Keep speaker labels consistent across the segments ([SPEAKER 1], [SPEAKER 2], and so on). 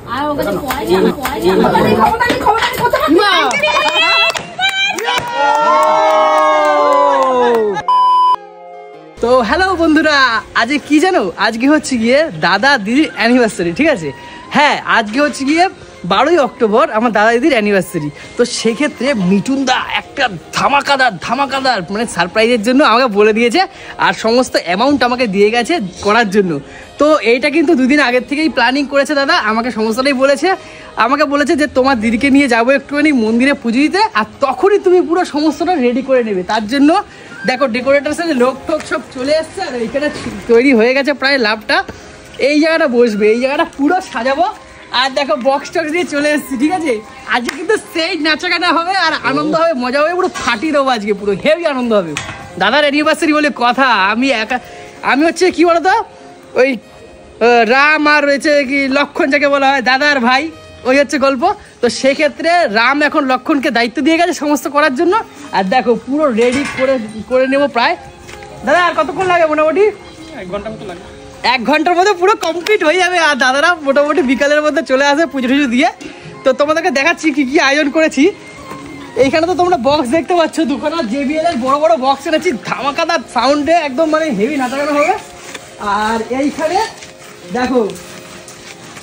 [SPEAKER 1] তো হ্যালো বন্ধুরা, আজকে কি জানো, আজকে হচ্ছে গিয়ে দাদা দিদির অ্যানিভার্সারি। ঠিক আছে, হ্যাঁ আজকে হচ্ছে গিয়ে 12ই অক্টোবর আমার দাদা দিদির অ্যানিভার্সারি। তো সেক্ষেত্রে মিঠুন দা একটা ধামাকাদার মানে সারপ্রাইজের জন্য আমাকে বলে দিয়েছে, আর সমস্ত অ্যামাউন্ট আমাকে দিয়ে গেছে করার জন্য। তো এইটা কিন্তু দুদিন আগের থেকেই প্ল্যানিং করেছে দাদা, আমাকে সমস্তটাই বলেছে। আমাকে বলেছে যে তোমার দিদিকে নিয়ে যাবো একটুখানি মন্দিরে পুজো দিতে, আর তখনই তুমি পুরো সমস্তটা রেডি করে নেবে। তার জন্য দেখো ডেকোরেটার সাথে লোক টোক সব চলে এসছে, আর এইখানে তৈরি হয়ে গেছে প্রায় লাভটা। এই জায়গাটা বসবে, এই জায়গাটা পুরো সাজাবো। আর দেখো বক্স টক্স দিয়ে চলে এসেছি। ঠিক আছে, আজকে কিন্তু সেই নাচা গানা হবে, আর আনন্দ হবে, মজা হবে, পুরো ফাটিয়ে দেবো আজকে, পুরো হেভি আনন্দ হবে। দাদার অ্যানিভার্সারি বলে কথা, আমি হচ্ছে কি বলতো, ওই রাম আর রয়েছে কি লক্ষণ যাকে বলা হয় দাদার ভাই, ওই হচ্ছে গল্প। তো সেক্ষেত্রে রাম এখন লক্ষণকে দায়িত্ব দিয়ে গেছে সমস্ত করার জন্য। আর দেখো পুরো রেডি করে নেবো প্রায়। দাদা আর কতক্ষণ লাগে? মোটামুটি 1 ঘন্টার মতো লাগে। 1 ঘন্টার মধ্যে পুরো কমপ্লিট হয়ে যাবে। আর দাদারা মোটামুটি বিকালের মধ্যে চলে আসে পুজো টুজো দিয়ে। তো তোমাদেরকে দেখাচ্ছি কি কি আয়োজন করেছি। এইখানে তো তোমরা বক্স দেখতে পাচ্ছ, দুখানা JBL এর বড় বড় বক্স এনেছি, ধামাকাদার সাউন্ডে একদম মানে হেভি নাচাগানা হবে। আর এইখানে দেখো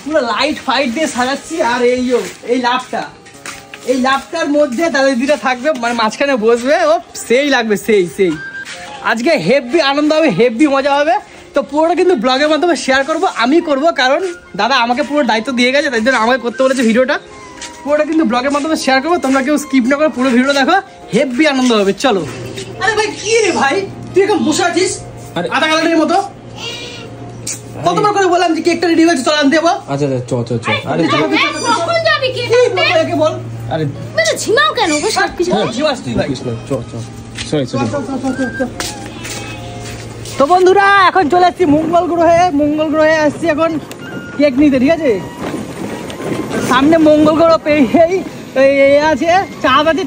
[SPEAKER 1] পুরো লাইট ফাইট দিয়ে সাজাচ্ছি। আর এই লাভটার মধ্যে দাদা দিদিটা থাকবে, মানে মাঝখানে বসবে, ও সেই লাগবে, সেই আজকে হেভি আনন্দ হবে, হেভি মজা হবে। তো পুরোটা কিন্তু ব্লগের মাধ্যমে শেয়ার করব, আমি করব, কারণ দাদা আমাকে পুরো দায়িত্ব দিয়ে গেছে, তাই জন্য আমাকে করতে বলেছে ভিডিওটা। পুরোটা কিন্তু ব্লগের মাধ্যমে শেয়ার করবো, তোমরা কেউ স্কিপ না করে পুরো ভিডিও দেখো, হেভি আনন্দ হবে। চলো। আরে ভাই কি রে ভাই, তুই এখন বসে আছিস আধা ঘন্টার মতো? কতবার করে বললাম যে কেকটা রেডি হয়েছে, চল আনতে যাবো। আচ্ছা চ। আরে কখন যাবি কেক আনতে? বল। আরে মানে ঝিমাও কেন? ও সব কিছু ঝিমাস তুই ভাই। চ সরি। তো বন্ধুরা এখন চলে আসছি মঙ্গল গ্রহে আসছি এখন কেক নিতে। ঠিক আছে, সামনে মঙ্গল গ্রহ পেয়েই আছে,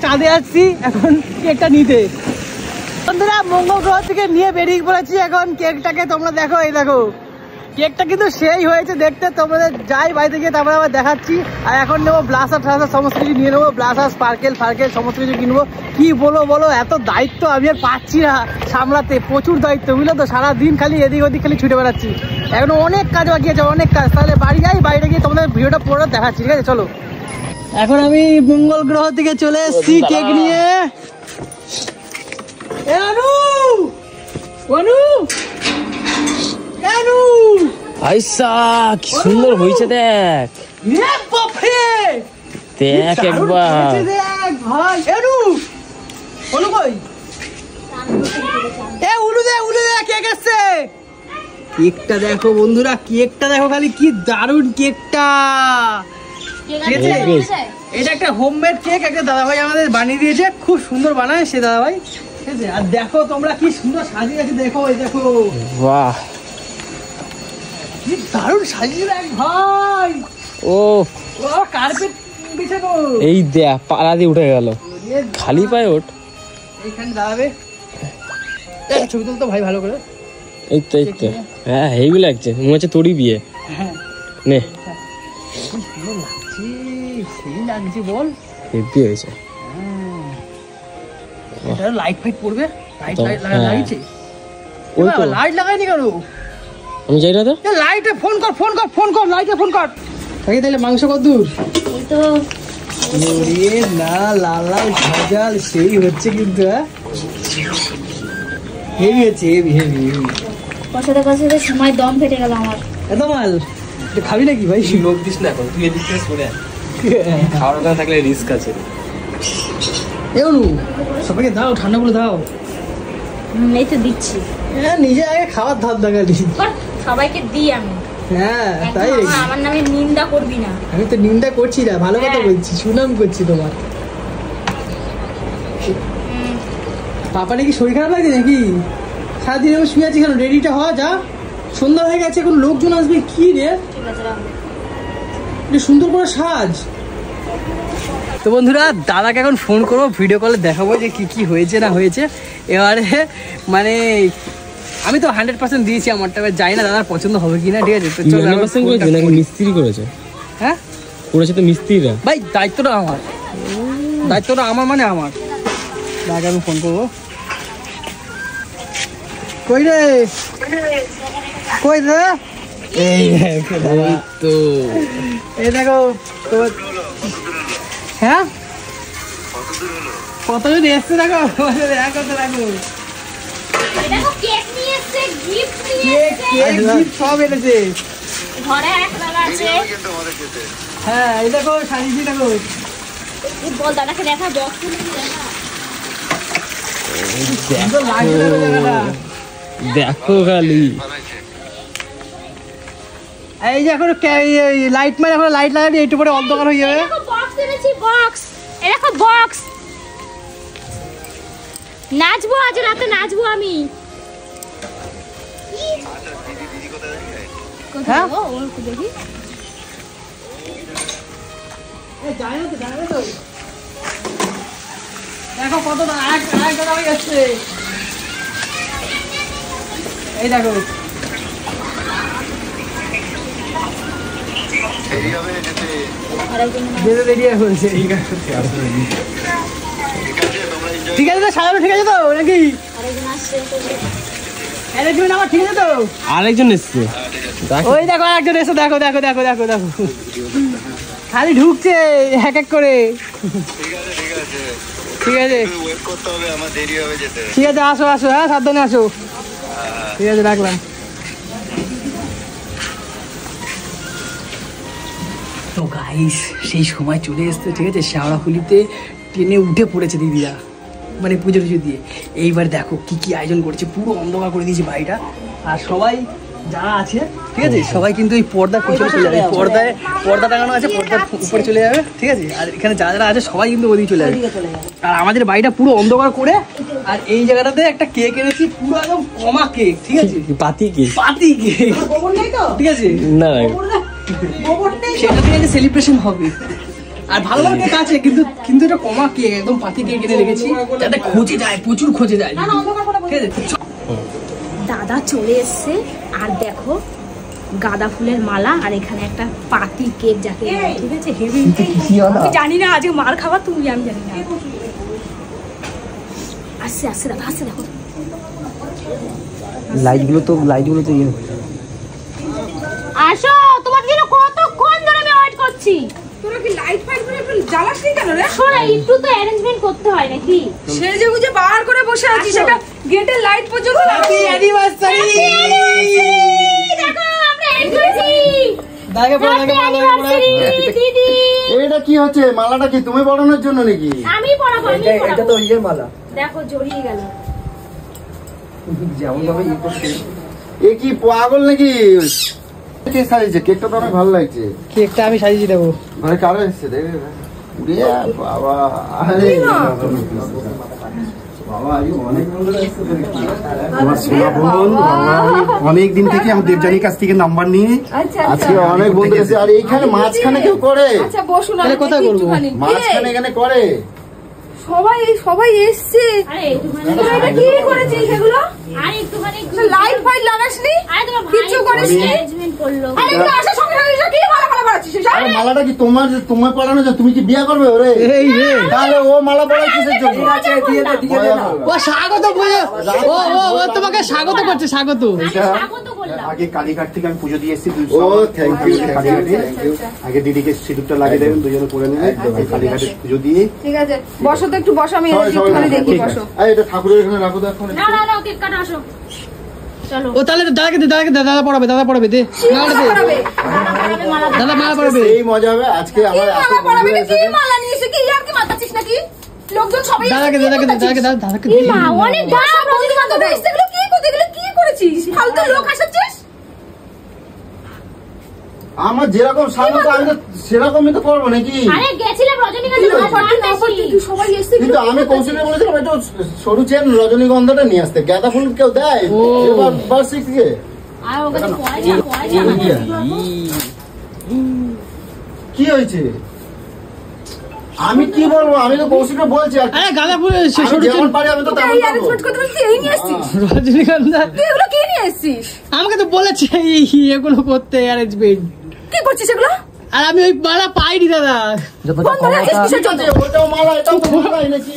[SPEAKER 1] চাঁদে আসছি এখন কেকটা নিতে। বন্ধুরা মঙ্গল গ্রহ থেকে নিয়ে বেরিয়ে পড়েছি এখন কেকটাকে। তোমরা দেখো, এই দেখো কেকটা কিন্তু সেই হয়েছে দেখতে। তোমাদের যাই বাড়িতে গিয়ে তারপরে আবার দেখাচ্ছি। আর এখন নেবো ব্লাসার ট্লাসার সমস্ত কিছু নিয়ে নেবো, ব্লাসার স্পার্কেল সমস্ত কিছু কিনবো। কি বলো এত দায়িত্ব আমি আর পাচ্ছি না সামলাতে, প্রচুর দায়িত্ব বুঝলো তো। সারাদিন খালি এদিক ওদিক খালি ছুটে বেড়াচ্ছি, এখন অনেক কাজ বাকি আছে, অনেক কাজ। তাহলে বাড়ি যাই, বাইরে গিয়ে তোমাদের ভিডিওটা পুরো দেখাচ্ছি। ঠিক আছে চলো। এখন আমি মঙ্গল গ্রহ থেকে চলে এসেছি কেক নিয়ে।
[SPEAKER 2] আইসা কি সুন্দর হয়েছে, দেখ একবার।
[SPEAKER 1] কেকটা দেখো বন্ধুরা, কেকটা দেখো খালি, কি দারুণ কেকটা। এটা একটা হোমমেড কেক, একটা দাদাভাই আমাদের বানিয়ে দিয়েছে, খুব সুন্দর বানায় সে দাদাভাই। ঠিক আছে, আর দেখো তোমরা কি সুন্দর সাজিয়ে আছে, দেখো এই দেখো,
[SPEAKER 2] বাহ
[SPEAKER 1] কি দারুণ সাজিয়ে রাখ ভাই।
[SPEAKER 2] ও
[SPEAKER 1] কার্পেট বিছানো,
[SPEAKER 2] এই দেখ পাড়া দিয়ে উঠে গেল, খালি পায়ে ওঠ।
[SPEAKER 1] এইখানে দাঁড়াবে, ছবি তুলতো ভাই ভালো করে।
[SPEAKER 2] এই তো হ্যাঁ হেভি লাগছে, মনে হচ্ছে তোরই বিয়ে। নে
[SPEAKER 1] সেই লাগছে বল,
[SPEAKER 2] হেভি হয়েছে।
[SPEAKER 1] লাইট ফাইট পড়বে, লাইট লাগাইনি কেন?
[SPEAKER 2] আমি যাই না তো,
[SPEAKER 1] লাইটে ফোন কর, লাইটে ফোন কর। তাহলে মাংস কতদূর? না লাল ঝাল সেই হচ্ছে কিন্তু, হেভি হচ্ছে, হেভি
[SPEAKER 3] কষাতে সময় দম ফেটে গেল আমার।
[SPEAKER 1] এত মাল খাবি নাকি ভাই?
[SPEAKER 2] লোক দিস না এখন, তুই এদিক থেকে সরে আয়, খাওয়ার কথা থাকলে রিস্ক আছে।
[SPEAKER 1] সবাইকে দাও, ঠান্ডা করে দাও।
[SPEAKER 3] এই তো দিচ্ছি।
[SPEAKER 1] হ্যাঁ নিজে আগে খাওয়ার ধার দেখালি,
[SPEAKER 3] সবাইকে দিই আমি।
[SPEAKER 1] হ্যাঁ তাই
[SPEAKER 3] আমার নামে নিন্দা করবি না।
[SPEAKER 1] আমি তো নিন্দা করছি না, ভালো কথা বলছি, সুনাম করছি তোমার। পাপা নাকি শরীর খারাপ লাগছে নাকি? সারাদিন আমি শুয়ে আছি, কেন রেডিটা হওয়া যা, সন্ধ্যা হয়ে গেছে, এখন লোকজন আসবে। কি রে সুন্দর করে সাজ। তো বন্ধুরা দাদাকে এখন ফোন করবো, ভিডিও কলে দেখাবো যে কি কি হয়েছে না হয়েছে। এবারে মানে আমি তো 100% দিয়েছি আমারটা, এবার জানি না দাদার পছন্দ হবে কিনা। ঠিক আছে,
[SPEAKER 2] মিস্ত্রি করেছে
[SPEAKER 1] হ্যাঁ
[SPEAKER 2] করেছে তো মিস্ত্রিরা।
[SPEAKER 1] ভাই দায়িত্বটা আমার, দায়িত্বটা আমার মানে আমার। দেখ আমি ফোন করবো। কই রে কই রে? এই
[SPEAKER 2] তো
[SPEAKER 1] এই দেখো তোমার, হ্যাঁ কত জন এসছে দেখো, দেখো তো দেখো
[SPEAKER 3] দেখো কেক নিয়ে এসেছে, গিফট নিয়ে
[SPEAKER 1] কেক
[SPEAKER 3] এসেছে।
[SPEAKER 1] কেক gift সব এনেছে।
[SPEAKER 3] ঘরে এক দাদা আছে।
[SPEAKER 1] হ্যাঁ এই দেখো শাড়ি দেখো।
[SPEAKER 3] এই বল দাদাকে দেখা, বক্স নিয়ে দেখা।
[SPEAKER 1] তো লাগবে দেখো জায়গাটা।
[SPEAKER 2] দেখো খালি
[SPEAKER 1] এই যে এখন লাইট মানে এখন লাইট লাগাবি, একটু পরে অন্ধকার হয়ে যাবে।
[SPEAKER 3] এই দেখো বক্স এনেছি, বক্স। এই দেখো বক্স। নাচবো আজ রাতে, নাচবো আমি।
[SPEAKER 1] হ্যাঁ?
[SPEAKER 3] কোথায় গো? ওর দেখি।
[SPEAKER 1] জানি তো দেখো কত এক দাদা হয়ে যাচ্ছে। এই দেখো
[SPEAKER 3] আরেকজন
[SPEAKER 1] যেতে দেরি হয়েছে। ঠিক আছে তো সাজানো ঠিক আছে তো নাকি?
[SPEAKER 3] আরেকজন আসছে।
[SPEAKER 1] অ্যারেঞ্জমেন্ট আমার ঠিক আছে তো?
[SPEAKER 2] আরেকজন এসছে দেখো।
[SPEAKER 1] ওই দেখো একজন এসে দেখো দেখো দেখো দেখো দেখো খালি ঢুকছে এক এক করে। ঠিক আছে ঠিক আছে আসো আসো, হ্যাঁ সাবধানে আসো। ঠিক আছে রাখলাম। তো গাইস সেই সময় চলে এসছে, ঠিক আছে, শেওড়াফুলিতে ট্রেনে উঠে পড়েছে দিদিরা, মানে পুজো টুজো দিয়ে। এইবার দেখো কি কি আয়োজন করেছে, পুরো অন্ধকার করে দিয়েছে বাড়িটা। আর সবাই যারা আছে, ঠিক আছে, সবাই কিন্তু এই পর্দার পিছনে চলে যাবে। পর্দা টাঙানো আছে, পর্দার উপরে চলে যাবে, ঠিক আছে। আর এখানে যারা যারা আছে সবাই কিন্তু ওদিকে চলে যাবে। আর আমাদের বাড়িটা পুরো অন্ধকার করে, আর এই জায়গাটাতে একটা কেক এনেছি, পুরো একদম কমা কেক, ঠিক আছে,
[SPEAKER 2] পাতি কি
[SPEAKER 1] পাতি কেক, ঠিক আছে,
[SPEAKER 2] না
[SPEAKER 1] সেটা দিয়ে একটা সেলিব্রেশন হবে। আর ভালো ভালো কেক আছে, কিন্তু কিন্তু এটা কমা কেক, একদম পাতি কেক এনে রেখেছি যাতে খোঁজে যায়, প্রচুর খোঁজে যায়, ঠিক আছে।
[SPEAKER 3] দাদা চলে এসছে। আর দেখো গাঁদা ফুলের মালা, আর এখানে একটা পাতি কেক যাকে বলে, ঠিক আছে। হেভি আমি জানি না, আজকে মার খাবার তুমি, আমি জানি না। আসছে আসছে দাদা আসছে, দেখো
[SPEAKER 1] লাইটগুলো তো ইয়ে
[SPEAKER 3] আসো, তোমার জন্য কতক্ষণ ধরে আমি ওয়েট করছি।
[SPEAKER 4] তোরা কি লাইট ফাইট করে একটু জ্বালাস নি কেন রে?
[SPEAKER 3] শোনা, একটু তো অ্যারেঞ্জমেন্ট করতে হয় নাকি?
[SPEAKER 4] সেজে গুজে বার করে বসে আছিস, সেটা গেটের লাইট পর্যন্ত
[SPEAKER 1] হ্যাপি অ্যানিভার্সারি।
[SPEAKER 3] দেখো আমরা এড করেছি।
[SPEAKER 1] দাগে পড়া দাগে পড়া দাগে পড়া।
[SPEAKER 3] দিদি
[SPEAKER 5] এটা কি হচ্ছে? মালাটা কি তুমি পড়ানোর জন্য নাকি?
[SPEAKER 3] আমি পড়াবো, আমি
[SPEAKER 1] এটা তো
[SPEAKER 3] পড়াবো।
[SPEAKER 1] ইয়ের মালা,
[SPEAKER 3] দেখো জড়িয়ে গেল।
[SPEAKER 1] যেমন ভাবে ইয়ে করছে।
[SPEAKER 5] এ কি পাগল নাকি? কে সাজিয়েছে? কেকটা তো অনেক ভালো লাগছে।
[SPEAKER 1] কেকটা আমি সাজিয়ে দেবো।
[SPEAKER 5] ঘরে কারো এসছে দেখ। উড়ে বাবা, আরে বাবা এই অনেক বন্ধুরা এসছে।
[SPEAKER 6] আমার সোনা বোন অনেক দিন থেকে আমি দেবজানির কাছ থেকে নাম্বার নিয়ে
[SPEAKER 5] আজকে অনেক বন্ধু এসে। আর এইখানে মাঝখানে কেউ করে?
[SPEAKER 4] আচ্ছা বসুন,
[SPEAKER 1] তাহলে কোথায় করবো?
[SPEAKER 5] মাঝখানে এখানে করে?
[SPEAKER 4] সবাই এসছে।
[SPEAKER 3] আরে একটুখানি,
[SPEAKER 4] এটা কি করেছিস সেগুলো?
[SPEAKER 3] আর একটুখানি
[SPEAKER 4] লাইট ফাইট লাগাসনি?
[SPEAKER 3] আরে তোমার
[SPEAKER 4] কিচ্ছু
[SPEAKER 3] ভাই
[SPEAKER 4] করিসনি?
[SPEAKER 3] অ্যারেঞ্জমেন্ট করলো।
[SPEAKER 4] আরে এগুলো আসার সঙ্গে সঙ্গে এসে কি মালা মালা পড়াচ্ছিস এসব?
[SPEAKER 5] আরে মালাটা কি তোমার পড়ানো যায়? তুমি কি বিয়ে করবে ওরে?
[SPEAKER 1] এই রে
[SPEAKER 5] তাহলে ও মালা পড়ায় কিসের জন্য?
[SPEAKER 1] ও স্বাগত বলে, ও তোমাকে স্বাগত করছে, স্বাগত।
[SPEAKER 3] স্বাগত করলাম।
[SPEAKER 6] আগে কালীঘাট থেকে আমি পুজো দিয়ে এসেছি।
[SPEAKER 5] ও থ্যাংক ইউ,
[SPEAKER 6] আগে দিদিকে সিঁদুরটা লাগিয়ে দেবেন, দুজনে পরে নেবেন। কালীঘাটে পুজো দিয়ে
[SPEAKER 4] ঠিক আছে, বসো তো একটু, বসো, আমি একটুখানি দেখি, বসো।
[SPEAKER 5] এটা ঠাকুরের এখানে রাখো তো এখন।
[SPEAKER 3] না না না, কেক কাটা, আসো চলো।
[SPEAKER 1] ও তাহলে দাদা পড়াবে দে, মালা দে,
[SPEAKER 4] পড়াবে?
[SPEAKER 1] দাদা মালা পড়াবে।
[SPEAKER 5] এই মজা হবে আজকে।
[SPEAKER 4] কি
[SPEAKER 5] আমার এত
[SPEAKER 4] মালা পড়াবে?
[SPEAKER 5] বন্ধুরা
[SPEAKER 4] কি
[SPEAKER 5] এসেছে।
[SPEAKER 4] মালা নিয়ে এসে কি ইয়ার কি মাতাচ্ছিস নাকি? লোকজন সবাই
[SPEAKER 1] দাদাকে
[SPEAKER 3] এই মা, অনেক দাম
[SPEAKER 4] রজনীগন্ধা এসছে, এগুলো কি করছিস? এগুলো কি করেছিস? ফালতু লোক আসাচ্ছিস?
[SPEAKER 5] আমার যেরকম সামনে তো আমি তো সেরকমই তো করবো নাকি?
[SPEAKER 3] আরে গেছিলাম রজনীগন্ধা
[SPEAKER 4] সবাই এসছে,
[SPEAKER 5] কিন্তু আমি কৌশলে বলেছিলাম একটু সরু চেন রজনীগন্ধাটা নিয়ে আসতে। গাঁদা ফুল কেউ দেয়? এবার বার্ষিক থেকে
[SPEAKER 3] আর ওকে পড়ে যা
[SPEAKER 5] কি হয়েছে? আমি কি বলবো? আমি তো কৌশিককে বলছি। আর
[SPEAKER 1] আরে গাঁদা ফুল
[SPEAKER 5] আমি যেমন পারি আমি তো তেমন
[SPEAKER 4] এই
[SPEAKER 5] করবো।
[SPEAKER 4] অ্যারেঞ্জমেন্ট করতে বলছিস, এই নিয়ে এসছিস?
[SPEAKER 1] রজনীগন্ধা
[SPEAKER 4] তুই এগুলো কি নিয়ে এসছিস?
[SPEAKER 1] আমাকে তো বলেছে এগুলো করতে, অ্যারেঞ্জমেন্ট।
[SPEAKER 4] কি করছিস এগুলো?
[SPEAKER 1] আর আমি ওই মালা পাইনি দাদা।
[SPEAKER 5] ওটাও মালা, এটাও তো মালা এনেছি।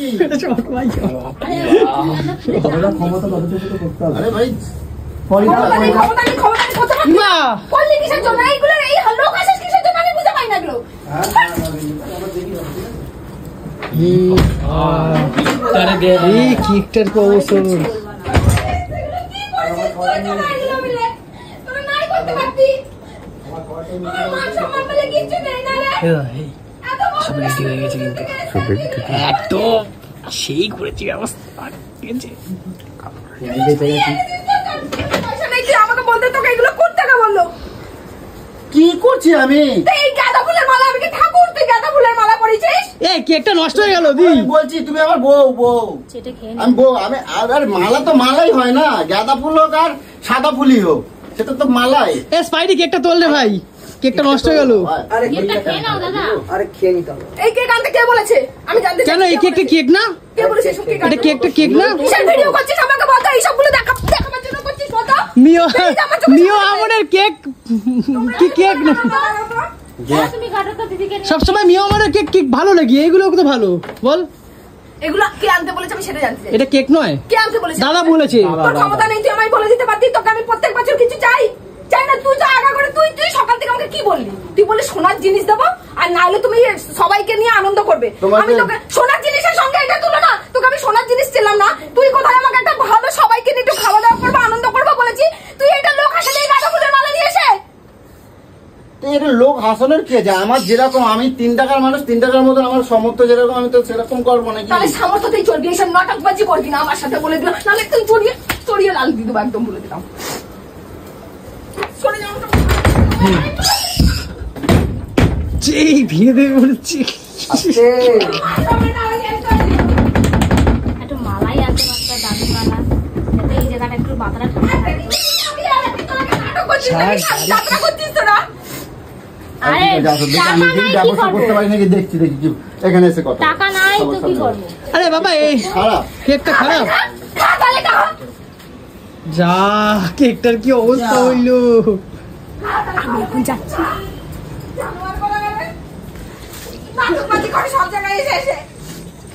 [SPEAKER 5] আরে ভাই
[SPEAKER 1] কেকটার অবসর একদম সেই করেছি অবস্থা।
[SPEAKER 4] আমাকে বলতে তোকে এগুলো করতে কে বললো?
[SPEAKER 5] কি করছি আমি?
[SPEAKER 4] এই গাঁদা ফুলের মালা, আমি কি ঠাকুর? তুই গাঁদা ফুলের মালা পরিয়েছিস?
[SPEAKER 1] এই কেকটা নষ্ট হয়ে গেল দি।
[SPEAKER 5] বলছি তুমি আমার বউ, আমি বউ, আমি আর মালা তো মালাই হয় না, গাঁদা ফুল হোক আর সাদা ফুলই হোক, সেটা তো মালাই।
[SPEAKER 1] এ স্পাইডি কেকটা তোল রে ভাই, কেকটা নষ্ট হয়ে গেল।
[SPEAKER 3] আরে খেয়ে নাও দাদা।
[SPEAKER 1] আরে খেয়ে নিতে হবে।
[SPEAKER 4] এই কেক আনতে কে বলেছে? আমি জানতে চাই।
[SPEAKER 1] কেন এই কেকটা কেক না?
[SPEAKER 4] কে বলেছে এসব কেক আনতে?
[SPEAKER 1] এটা কেকটা কেক না?
[SPEAKER 4] কিসের ভিডিও করছিস? আমাকে বল তো, এইসবগুলো দেখাবার জন্য করছিস বল?
[SPEAKER 1] মিও আমনের কেক কি কেক না?
[SPEAKER 3] তুমি কাটো তো দিদিকে।
[SPEAKER 1] সব সময় মিও আমনের কেক কেক ভালো লাগে, এইগুলো তো ভালো। বল
[SPEAKER 4] এগুলো কে আনতে বলেছে আমি সেটা জানতে চাই।
[SPEAKER 1] এটা কেক নয়,
[SPEAKER 4] কে আনতে বলেছে?
[SPEAKER 1] দাদা বলেছে।
[SPEAKER 4] তোর ক্ষমতা নেই, তুই আমায় বলে দিতে পারতি। তোকে আমি প্রত্যেক বছর কিছু চাই না, তুই যা আগা করে। তুই সকাল থেকে আমাকে কি বললি? তুই বললি সোনার জিনিস দেবো, আর না হলে তুমি সবাইকে নিয়ে আনন্দ করবে। আমি তোকে সোনার জিনিসের সঙ্গে এটা তুলো না। তোকে আমি সোনার জিনিস ছিলাম না। তুই কোথায় আমাকে একটা ভালো সবাইকে নিয়ে একটু খাওয়া দাওয়া করবো, আনন্দ করবো বলেছি। তুই এটা লোক হাসে দিয়ে গাঁদা ফুলের মালা নিয়ে এসে
[SPEAKER 5] এর লোক হাসানোর কি আছে? আমার যেরকম, আমি 3 টাকার মানুষ, 3 টাকার মতন আমার সামর্থ্য যেরকম, আমি তো সেরকম করবো নাকি?
[SPEAKER 4] তাহলে সামর্থ্যতেই চলবি, এইসব নাটকবাজি করবি না আমার সাথে, বলে দিলাম। নাহলে তুই চড়িয়ে লাল দিয়ে দেবো, একদম বলে দিলাম। সরে যাও।
[SPEAKER 1] যেই ভিড়ে দেবে বলছি।
[SPEAKER 3] একটু মালাই আছে মাত্র, দামি মালা, যাতে এই জায়গাটা একটু বাতারা ঠান্ডা থাকে। আরে
[SPEAKER 5] আমি ব্যবস্থা করতে পারি নাকি? দেখছি এখানে এসে কথা।
[SPEAKER 3] টাকা নাই তো কি করবো?
[SPEAKER 1] আরে বাবা এই
[SPEAKER 5] খারাপ
[SPEAKER 1] কেকটা খারাপ। যা কেকটার কি অবস্থা হইলো।
[SPEAKER 4] আমি এখন যাচ্ছি। নাটকবাজি করে সব জায়গায় এসে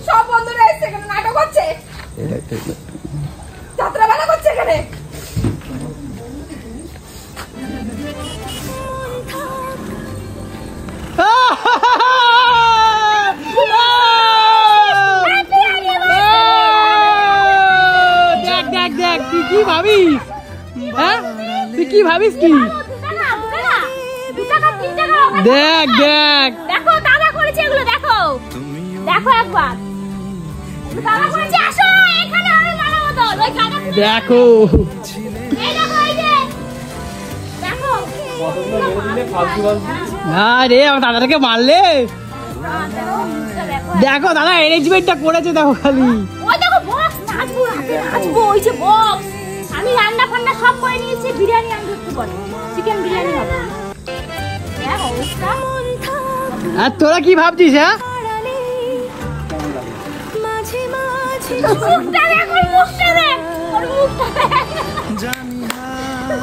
[SPEAKER 4] সব বন্ধুরা এসে এখানে নাটক হচ্ছে, যাত্রা বেলা করছে এখানে।
[SPEAKER 1] দেখ দেখ দেখ তুই কি ভাবিস? হ্যাঁ তুই কি ভাবিস কি? দেখ দেখ
[SPEAKER 3] দেখো দাদা করেছে এগুলো, দেখো দেখো একবার দাদা করেছে। আসো এখানে আমি মালা বদল ওই গাঁদা ফুল
[SPEAKER 1] দেখো।
[SPEAKER 3] এই দেখো, এই যে দেখো
[SPEAKER 1] না রে আমার দাদাটাকে মারলে। দেখো দাদা অ্যারেঞ্জমেন্টটা করেছে, দেখো খালি।
[SPEAKER 3] ওই দেখো বক্স, নাচবো রাতে নাচবো, ওই যে বক্স। আমি রান্না ফান্না সব করে নিয়েছি, বিরিয়ানি আমি একটু করে চিকেন বিরিয়ানি হবে। দেখ অবস্থা।
[SPEAKER 1] আর তোরা কি ভাবছিস? হ্যাঁ
[SPEAKER 3] মুখটা দেখ, ওর মুখটা দেখ, ওর মুখটা দেখ,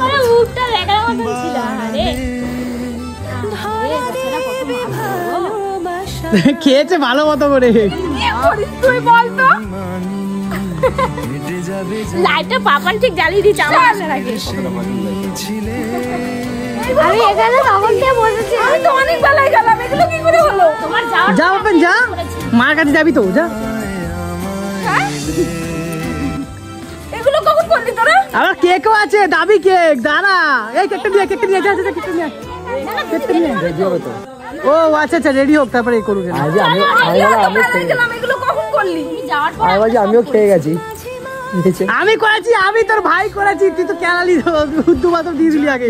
[SPEAKER 3] ওর মুখটা দেখার মতন ছিল। আরে
[SPEAKER 1] খেয়েছে ভালো মতো করে।
[SPEAKER 4] তুই বল তো,
[SPEAKER 3] লাইটটা পাপান ঠিক জ্বালিয়ে দিচ্ছে আমার আগে। আমি এখানে তখন থেকে বসেছি,
[SPEAKER 4] আমি তো অনেক বেলায় গেলাম, এগুলো কি করে হলো?
[SPEAKER 3] তোমার যাওয়ার
[SPEAKER 1] যা বাপেন যা, মার কাছে যাবি তো যা।
[SPEAKER 4] এগুলো কখন করলি তোরা?
[SPEAKER 1] আবার কেকও আছে, দাবি কেক। দাঁড়া এই কেকটা দিয়ে, কেকটা দিয়ে, যা যা কেকটা নিয়ে, কেকটা নিয়ে। ও আচ্ছা আচ্ছা রেডি হোক তারপরে এই করুন।
[SPEAKER 4] এগুলো কখন করলি?
[SPEAKER 3] যাওয়ার পর
[SPEAKER 2] আমিও খেয়ে গেছি।
[SPEAKER 1] আমি করেছি, আমি তোর ভাই করেছি, তুই তো কেনালি উদ্দু বাদর দিয়ে দিলি আগে।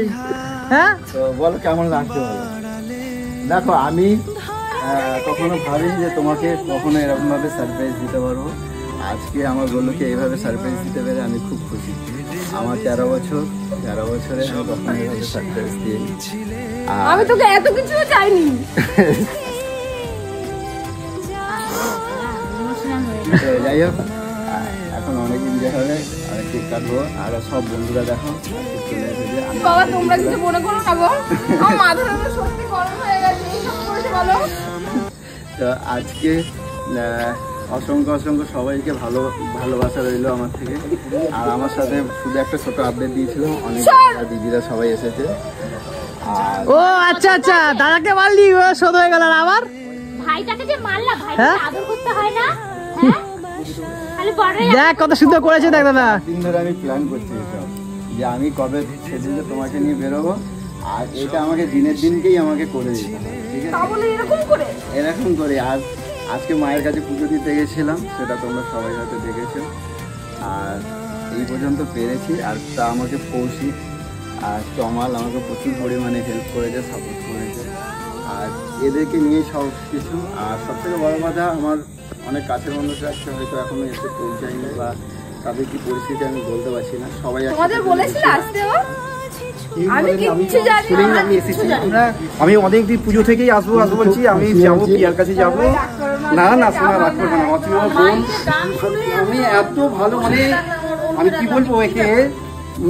[SPEAKER 1] হ্যাঁ
[SPEAKER 5] তো বলো কেমন লাগছে বলো। দেখো আমি কখনো ভাবিনি যে তোমাকে কখনো এরকম ভাবে সারপ্রাইজ দিতে পারবো। আজকে আমার বললোকে এইভাবে সারপ্রাইজ দিতে পেরে আমি খুব খুশি। আমার 13 বছরে আমি কখনো এইভাবে সারপ্রাইজ দিইনি।
[SPEAKER 4] আমি তোকে এত কিছু চাইনি।
[SPEAKER 5] যাই হোক, এখন অনেক এনজয় হবে, অনেক কেক কাটবো, আর সব বন্ধুরা দেখো চলে এসেছে।
[SPEAKER 4] বাবা তোমরা কিছু মনে করো না গো, আমার মাথাটা সত্যি গরম হয়ে গেছে।
[SPEAKER 5] তো আজকে অসংখ্য অসংখ্য সবাইকে ভালোবাসা রইলো আমার থেকে। আর আমার সাথে শুধু একটা ছোট আপডেট দিয়েছিল, অনেক দিদিরা সবাই এসেছে।
[SPEAKER 1] ও আচ্ছা আচ্ছা, দাদাকে মারলি শোধ হয়ে গেল। আবার
[SPEAKER 3] ভাইটাকে যে মারলা, ভাইটাকে আদর করতে হয় না? হ্যাঁ, খালি বড়
[SPEAKER 1] দেখ কত সুন্দর করেছে, দেখ দাদা।
[SPEAKER 5] দিন ধরে আমি প্ল্যান করছি এসব, যে আমি কবে সেদিন তোমাকে নিয়ে বেরোবো, আর এটা আমাকে দিনের দিনকেই আমাকে করে দিতে হবে, ঠিক আছে? এরকম করে। আর আজকে মায়ের কাছে পুজো দিতে গেছিলাম, সেটা তোমরা সবাই হয়তো দেখেছো। আর এই পর্যন্ত পেরেছি। আর তা আমাকে কৌশিক আর তমাল আমাকে প্রচুর পরিমাণে হেল্প করেছে, সাপোর্ট করেছে। আর এদেরকে নিয়ে সব কিছু। আর সবথেকে বড় কথা, আমার অনেক কাছের মানুষরা আছে, হয়তো এখনো এসে পৌঁছায়নি, বা তাদের কি পরিস্থিতি আমি বলতে পারছি না। সবাই
[SPEAKER 6] আমি অনেকদিন পুজো থেকেই আসবো বলছি, আমি যাবো পিয়ার কাছে যাবো। না না শোনা রাগ করবে না, তুমি আমার বোন। আমি এত ভালো, মানে আমি কি বলবো একে,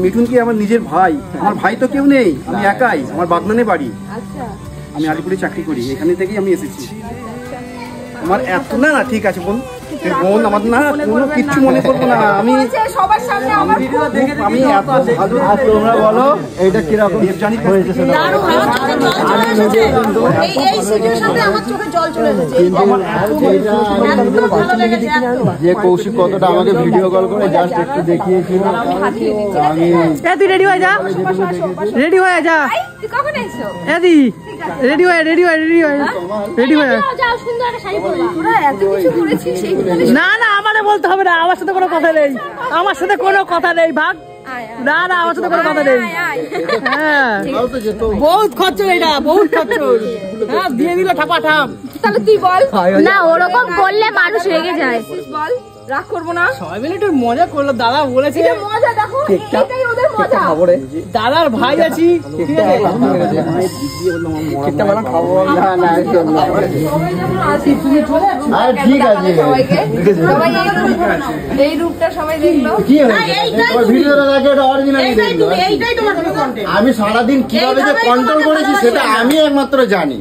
[SPEAKER 6] মিঠুনকে আমার নিজের ভাই। আমার ভাই তো কেউ নেই, আমি একাই। আমার বাগনানে বাড়ি, আমি আলিপুরে চাকরি করি, এখানে থেকেই আমি এসেছি। আমার এত না না ঠিক আছে বোন, বোন আমার না কোনো কিচ্ছু মনে করবো না। আমি
[SPEAKER 4] সবার সামনে আমার
[SPEAKER 6] আমি এত ভালো।
[SPEAKER 5] আর তোমরা বলো এইটা কিরকম
[SPEAKER 6] জানি
[SPEAKER 5] হয়েছে সেটা? যে কৌশিক কতটা আমাকে ভিডিও কল করে জাস্ট একটু দেখিয়েছিল। আমি
[SPEAKER 1] তুই রেডি হয়ে যা, রেডি হয়ে যা।
[SPEAKER 4] কখন এসো?
[SPEAKER 1] এদি রেডি হয়ে
[SPEAKER 3] যাও, সুন্দর একটা শাড়ি পরবা।
[SPEAKER 4] তোরা এত কিছু করেছিস,
[SPEAKER 1] না না আমারে বলতে হবে না, আমার সাথে কোনো কথা নেই, আমার সাথে কোনো কথা নেই ভাগ। না না আমার সাথে কোনো কথা নেই। হ্যাঁ বহুত খরচ এটা, বহুত খরচ। হ্যাঁ দিয়ে দিল ঠাপা ঠাপ।
[SPEAKER 4] তাহলে তুই বল
[SPEAKER 3] না, ওরকম করলে মানুষ রেগে যায়।
[SPEAKER 4] বল, রাগ করবো না।
[SPEAKER 1] সবাই মিলে একটু মজা করলো, দাদা বলেছে
[SPEAKER 4] মজা দেখো, এটাই ওদের মজা।
[SPEAKER 1] দাদার ভাই আছি, ঠিক আছে?
[SPEAKER 5] ঠিক আছে,
[SPEAKER 4] এই রূপটা সবাই দেখলো।
[SPEAKER 5] কি ভিডিওটা দেখে এটা অরিজিনালি দেখলো। আমি সারাদিন কিভাবে যে কন্ট্রোল করেছি সেটা আমি একমাত্র জানি।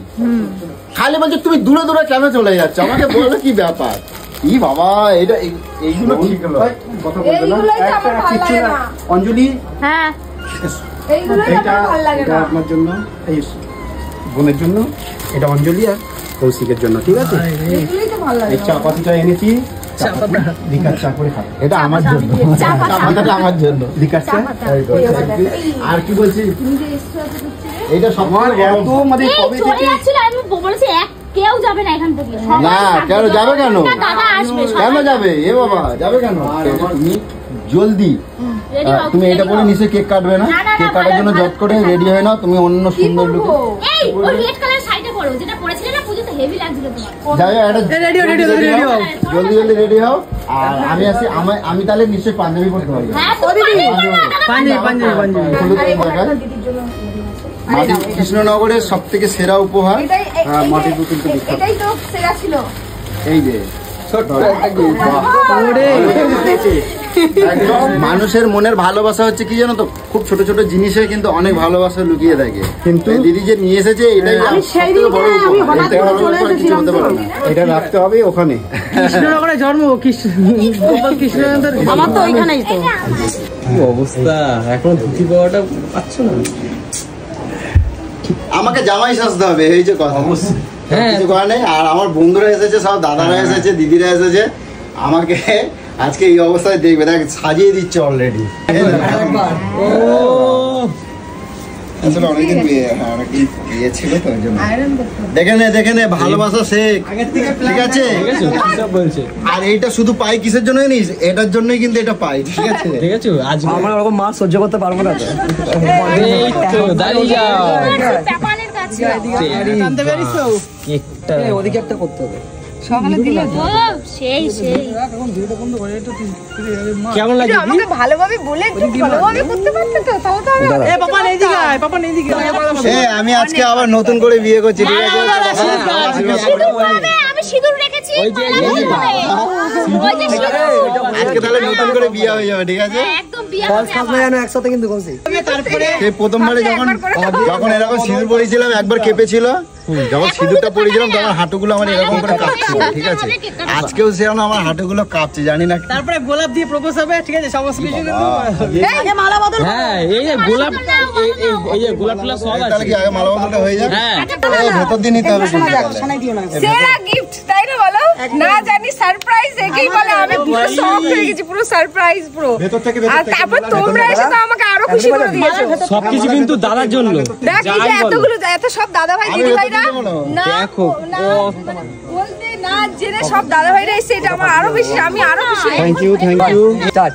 [SPEAKER 5] খালি বলছে তুমি দূরে দূরে কেন চলে যাচ্ছ, আমাকে বলো কি ব্যাপার। ই বাবা, এটা এইগুলো ঠিক হলো, কথা বলবে না।
[SPEAKER 6] অঞ্জলি,
[SPEAKER 3] হ্যাঁ
[SPEAKER 6] এটা আপনার জন্য, এই বোনের জন্য, এটা অঞ্জলি আর কৌশিকের জন্য, ঠিক আছে? এই চা পাতিটা এনেছি, লিকার চা করে খাবে।
[SPEAKER 5] এটা আমার জন্য, আমার জন্য
[SPEAKER 6] লিকার চা।
[SPEAKER 5] আর কি বলছি, এটা সবার
[SPEAKER 6] এত মানে কবে থেকে
[SPEAKER 3] আমি বলেছি কেউ যাবে না এখান থেকে।
[SPEAKER 5] না কেন যাবে, কেন
[SPEAKER 3] দাদা আসবে,
[SPEAKER 5] কেন যাবে? এ বাবা যাবে কেন? তুমি জলদি, তুমি এটা বলে নিচে কেক কাটবে না? কেক কাটার জন্য জট করে রেডি হয়ে নাও। তুমি অন্য সুন্দর লুক,
[SPEAKER 3] এই ওই রেড কালার শাড়িটা পরো, যেটা পরেছিলে না পুজোতে, হেভি লাগছিল তোমার।
[SPEAKER 5] যাই জলদি জলদি রেডি হও। আর আমি আসি, আমি তাহলে নিশ্চয়ই পাঞ্জাবি পরতে পারি। মাটি কৃষ্ণনগরের সব থেকে সেরা উপহার, মাটির পুতুল তো বিখ্যাত।
[SPEAKER 4] এটাই তো সেরা ছিল।
[SPEAKER 5] এই যে মানুষের মনের ভালোবাসা হচ্ছে কি জানো তো, খুব ছোট ছোট জিনিসে কিন্তু অনেক ভালোবাসা লুকিয়ে থাকে। কিন্তু দিদি যে নিয়ে এসেছে এটাই সবথেকে বড় উপহার, কিছু হতে পারে না।
[SPEAKER 6] এটা রাখতে হবে ওখানে।
[SPEAKER 1] কৃষ্ণনগরে জন্ম, কৃষ্ণনগর
[SPEAKER 3] আমার তো ওইখানেই তো।
[SPEAKER 2] কি অবস্থা, এখন ধুতি পাওয়াটা পাচ্ছ না?
[SPEAKER 5] আমাকে জামাই সাজতে হবে, এই যে কথা। কিছু করার নেই। আর আমার বন্ধুরা এসেছে, সব দাদারা এসেছে, দিদিরা এসেছে, আমাকে আজকে এই অবস্থায় দেখবে, দেখ সাজিয়ে দিচ্ছে অলরেডি। আসলে অনেকদিন বিয়ে ছিল তো, ওই জন্য। দেখে নে ভালোবাসা শেখ, ঠিক আছে? আর এইটা শুধু পাই কিসের জন্য জানিস? এটার জন্যই কিন্তু এটা পাই, ঠিক আছে?
[SPEAKER 2] ঠিক আছে, আজ
[SPEAKER 1] আমরা ওরকম মাছ সহ্য করতে পারবো না।
[SPEAKER 2] দাঁড়িয়ে যাও,
[SPEAKER 3] জাপানের কাছে
[SPEAKER 1] জানতে পারিস তো,
[SPEAKER 2] কেকটা
[SPEAKER 1] ওদিকে একটা করতে হবে।
[SPEAKER 3] সকালে দিলে সেই
[SPEAKER 2] কেমন লাগে?
[SPEAKER 4] আমাকে ভালোভাবে বলে একটু ভালোভাবে করতে পারতে তো, তাও তো আমি
[SPEAKER 1] এ পাপা নেই দিকে আয়, পাপা নেই দিকে আয়।
[SPEAKER 5] আমি আজকে আবার নতুন করে বিয়ে করছি, ঠিক আছে?
[SPEAKER 3] আমি সিঁদুর রেখেছি,
[SPEAKER 2] ওই যে
[SPEAKER 3] ওই যে সিঁদুর,
[SPEAKER 5] আজকে তাহলে নতুন করে বিয়ে হয়ে যাবে, ঠিক আছে?
[SPEAKER 3] একদম
[SPEAKER 1] একসাথে কিন্তু কমছে। তারপরে
[SPEAKER 5] সেই প্রথমবারে যখন এরকম সিঁদুর পরিয়েছিলাম একবার কেঁপেছিল, যখন সিঁদুরটা পরিয়েছিলাম তখন হাঁটুগুলো আমার এরকম করে কাঁপছিল, ঠিক আছে? আজকেও সেরকম আমার হাঁটুগুলো কাঁপছে, জানি না।
[SPEAKER 1] তারপরে গোলাপ দিয়ে প্রপোজ হবে, ঠিক আছে? সমস্ত কিছু কিন্তু
[SPEAKER 2] হ্যাঁ এই যে গোলাপ, এই যে গোলাপ ফুলা সব আছে।
[SPEAKER 5] তাহলে কি আগে মালা বদলটা হয়ে যায়?
[SPEAKER 2] হ্যাঁ
[SPEAKER 5] ভেতর দিয়ে নিতে হবে।
[SPEAKER 4] সেরা গিফট তাই না বলো? না জানি সারপ্রাইজ একেই বলে। আমি পুরো শক হয়ে গেছি, পুরো সারপ্রাইজ পুরো। আর তারপর তোমরা এসে তো আমাকে আরো খুশি করে দিয়েছো।
[SPEAKER 2] সবকিছু কিন্তু দাদার জন্য।
[SPEAKER 4] দেখ এই যে এতগুলো এত সব দাদা ভাই দিদি ভাইরা না
[SPEAKER 2] দেখো
[SPEAKER 4] বলতে না জেনে সব দাদা ভাইরা এসে, এটা আমার আরো বেশি, আমি আরো খুশি।
[SPEAKER 6] Thank you start.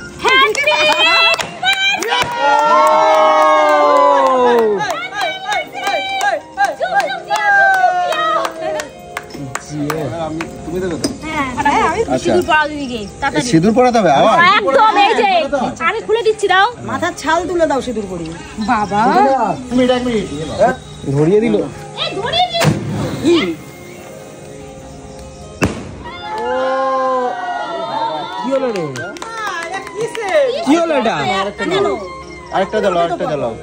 [SPEAKER 5] তুমি দেবে তো?
[SPEAKER 3] সিঁদুর পরা দিদিকে তাড়াতাড়ি।
[SPEAKER 5] সিঁদুর পরাতে হবে আবার?
[SPEAKER 3] একদম এই যে আমি খুলে দিচ্ছি, দাও।
[SPEAKER 1] মাথার ছাল তুলে দাও সিঁদুর পরি।
[SPEAKER 4] বাবা
[SPEAKER 2] ধরিয়ে দিল।
[SPEAKER 3] এই ধরে নি।
[SPEAKER 2] কি হলো রে? কি হলো এটা?
[SPEAKER 5] আরেকটা জ্বালাও, আরেকটা জ্বালাও।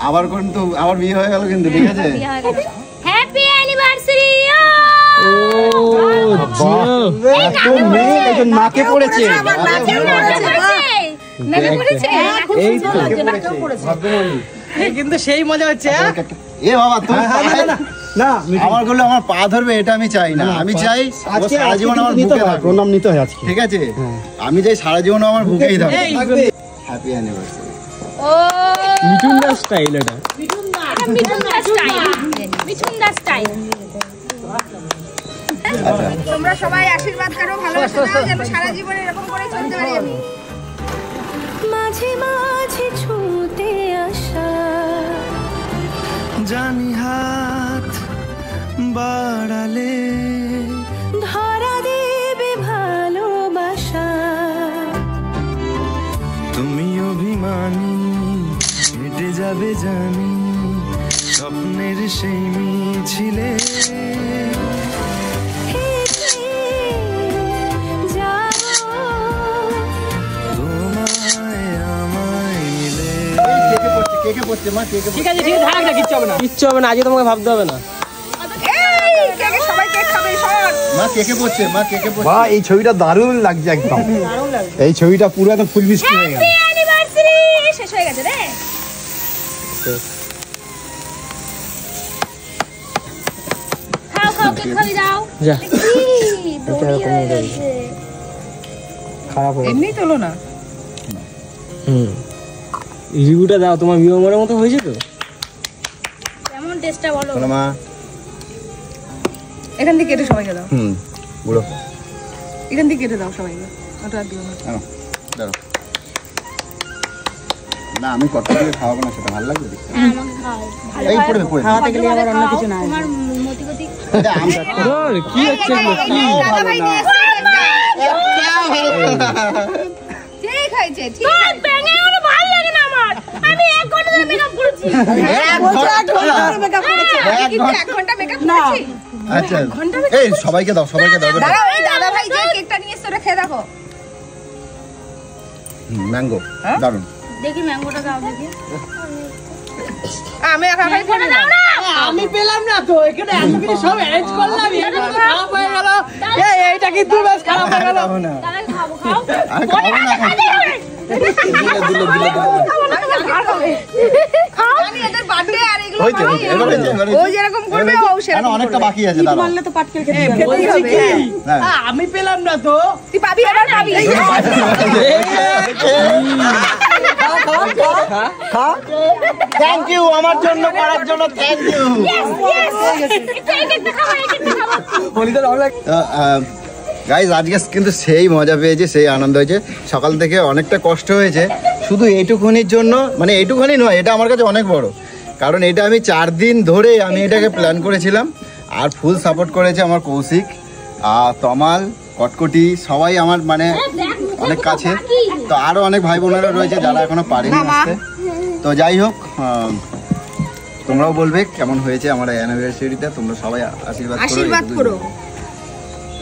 [SPEAKER 5] আবার কিন্তু আবার বিয়ে হয়ে গেল কিন্তু, ঠিক আছে?
[SPEAKER 3] Happy anniversary.
[SPEAKER 6] নাকে পড়েছে।
[SPEAKER 1] কিন্তু সেই মজা হচ্ছে।
[SPEAKER 5] এ বাবা তুমি
[SPEAKER 6] না
[SPEAKER 5] আমার করলে আমার পা ধরবে, এটা আমি চাই না। আমি চাই ও সারা জীবন আমার বুকে থাকবে।
[SPEAKER 6] প্রণাম নিতে হয় আজকে,
[SPEAKER 5] ঠিক আছে? আমি চাই সারা জীবন আমার বুকেই থাকবে। Happy anniversary.
[SPEAKER 3] ও
[SPEAKER 2] মিঠুন দাস স্টাইল এটা।
[SPEAKER 3] মিঠুন দাস স্টাইল। মিঠুন দাস স্টাইল।
[SPEAKER 4] তোমরা সবাই আশীর্বাদ করো, ভালোবাসা দাও, যেন সারা জীবন এরকম করে চলতে পারি আমি।
[SPEAKER 7] মাঝে মাঝে ছুটে আসা জানি হাত বাড়ালে ধরা দেবে ভালোবাসা। তুমি অভিমানী হেঁটে যাবে জানি স্বপ্নের সেই মিছিলে।
[SPEAKER 5] কেকে পড়ছে মা, কেকে
[SPEAKER 1] ঠিক আছে, ঠিক আছে, থাক না, কিচ্ছু হবে না।
[SPEAKER 2] কিচ্ছু হবে না, আজকে তোমাকে ভাবতে হবে না।
[SPEAKER 4] এই কেকে সবাই কেক খাবে সর।
[SPEAKER 5] মা, কেকে পড়ছে মা, কেকে পড়ছে।
[SPEAKER 6] বাহ এই ছবিটা দারুণ লাগছে একদম। এই ছবিটা পুরো একদম ফুল মিষ্টি হয়ে গেল।
[SPEAKER 3] Happy anniversary. শেষ হয়ে গেছে রে। খাও খাও, কেক খাবি, দাও।
[SPEAKER 2] যা।
[SPEAKER 3] কি দড়ি হয়ে গেছে।
[SPEAKER 6] খারাপ হয়ে
[SPEAKER 4] এমনি তোলো না।
[SPEAKER 2] রিভিউটা দাও, তোমার বিয়ের মতো হয়েছে তো?
[SPEAKER 3] কেমন টেস্টটা বলো?
[SPEAKER 5] শোনো মা,
[SPEAKER 4] এখান থেকে কেটে সবাইকে দাও।
[SPEAKER 5] বুড়ো
[SPEAKER 4] এখান থেকে কেটে দাও সবাইকে। ওটা আর দিও না।
[SPEAKER 5] দাঁড়াও। না আমি কত করে খাওয়াবো না, সেটা ভালো লাগবে দেখতে।
[SPEAKER 3] হ্যাঁ, আমাকে খাও। ভালো
[SPEAKER 5] এই পড়বে পড়বে।
[SPEAKER 1] খাওয়াতে গেলে আবার অন্য কিছু না।
[SPEAKER 3] তোমার মতিগতি।
[SPEAKER 2] কি হচ্ছে এগুলো? কি?
[SPEAKER 4] দাদা ভাই নিয়ে এসেছে কেকটা। ঠিক হয়েছে, ঠিক
[SPEAKER 3] তোর
[SPEAKER 4] আছে।
[SPEAKER 3] ব্যাঙে ওটা ভালো লাগে না আমার। আমি 1 ঘন্টা ধরে মেকআপ করেছি।
[SPEAKER 4] কিন্তু 1 ঘন্টা মেকআপ করেছি।
[SPEAKER 5] আচ্ছা এই সবাইকে দাও, সবাইকে দাও।
[SPEAKER 4] দাঁড়াও, এই দাদা ভাই যে কেকটা নিয়ে এসেছে ওটা খেয়ে দেখো।
[SPEAKER 5] ম্যাঙ্গো দারুন।
[SPEAKER 3] দেখি ম্যাঙ্গোটা দাও দেখি।
[SPEAKER 4] আমি একা একাই খেয়ে
[SPEAKER 3] দাও না।
[SPEAKER 1] আমি পেলাম না তো, এখানে এত কিছু সব অ্যারেঞ্জ করলাম, এখানে খারাপ হয়ে গেল। এইটা কিন্তু বেশ খারাপ হয়ে গেল।
[SPEAKER 3] দাদা খাবো, খাও।
[SPEAKER 5] আমি খাবো না।
[SPEAKER 4] আমি এদের বার্থডে আর এগুলো
[SPEAKER 5] হয়েছে,
[SPEAKER 4] বানাই।
[SPEAKER 5] এবারে হয়েছে।
[SPEAKER 4] ও যেরকম করবে ও সেরকম
[SPEAKER 5] অনেকটা বাকি আছে, দাঁড়াও।
[SPEAKER 1] বলছি কি,
[SPEAKER 5] হ্যাঁ।
[SPEAKER 1] আমি পেলাম না তো।
[SPEAKER 4] তুই পাবি, এবার পাবি।
[SPEAKER 5] থ্যাংক ইউ আমার জন্য করার জন্য, থ্যাংক ইউ। গাইজ আজকে কিন্তু সেই মজা পেয়েছি, সেই আনন্দ হয়েছে। সকাল থেকে অনেকটা কষ্ট হয়েছে শুধু এইটুকুনির জন্য, মানে এইটুকুনি নয়, এটা আমার কাছে অনেক বড়, কারণ এটা আমি 4 দিন ধরে আমি এটাকে প্ল্যান করেছিলাম। আর ফুল সাপোর্ট করেছে আমার কৌশিক, তমাল, কটকটি, সবাই আমার মানে অনেক কাছে। তো আরো অনেক ভাই বোনেরা রয়েছে যারা এখনো পারেনি আসতে। তো যাই হোক, তোমরাও বলবে কেমন হয়েছে আমার অ্যানিভার্সারিটা। তোমরা সবাই আশীর্বাদ
[SPEAKER 4] আশীর্বাদ করো।